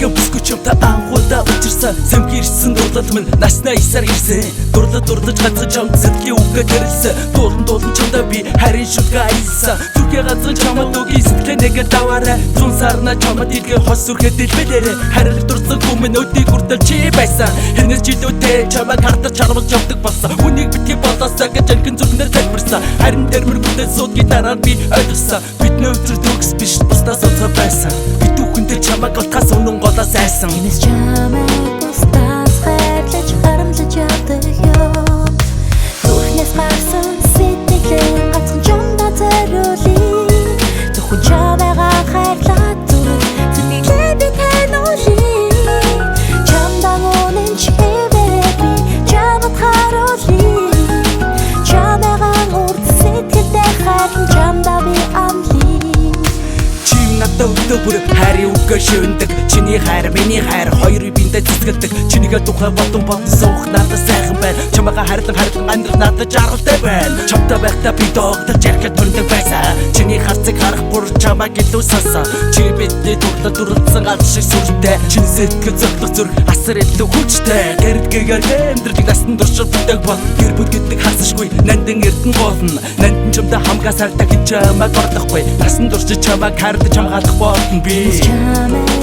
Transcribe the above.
Эргэн бүсгүй чамтай анхудаа учирсан сэмхи ирсэн дурлал минь наснаа исаар ирсэн дурлаж ганцхан чамд сэтгэлийн үгээ төрөлсөн дуулан чамдаа би харин шүлгээ аялсан зүрхээ ганцхан чамд үгийн сэтгэлээ нэгэ даваарай зүүн сарна чамд илгээ хос сүрхээ дэлбэлээрэ харилт дурсан хүмүн өдийг хүртэл чи байсан хэнээс жилүүтэй чамайг хардаж чармал явдаг болсон үнийг битгий болоосаа гэж анхин зүрхнэр залбирсан харин дэрмэр бүдэл суудгийн дараа би ойлгосон бидний өдөр төгс биш бусдаас онцгой байсан битүүхэндээ чамайг олтхаас үнэн голоо сайсан Хинээс чамайг бусдаас хайрлаж харамлаж явдаг ёо Зүрхнээс гарсан сэтгэлээ ганцхан чамдаа зориулъя Зөвхөн чамайгаа хайрлаад зүрх сэтгэлээ би таниулъя Чамдаа үнэн чивээрээ би чамд харуулъя Чамайгаа урд сэтгэлдээ хайрлан чамдаа би амлъя Надад өдөө бүр хайрын үгээ шивэндэг чиний хайр миний хайр хоёрыг биндээ цэцгэлдэг чинийгээ тухай бодон суух надад сайхан байна чамайгаа хайрлан амьдрах надад жаргалтай байна чамтай байхдаа би доогдож ярихад төрдөг байсан чиний харцыг харах бүр чамайг илүү сасан чи бидний дурлал дурлцсан галт шиг сүртэй чиний сэтгэл зовлох зүрх асар илүү хүчтэй гэрдгээр амьдралыг насан туршид бүтээх бол гэр бүл гэдэг хасашгүй нандин эрдэн болно нандин чамтай хамгаас хайртай гэж чамайг орлохгүй насан туршид чамайг хайрлаж хамгаалах болно би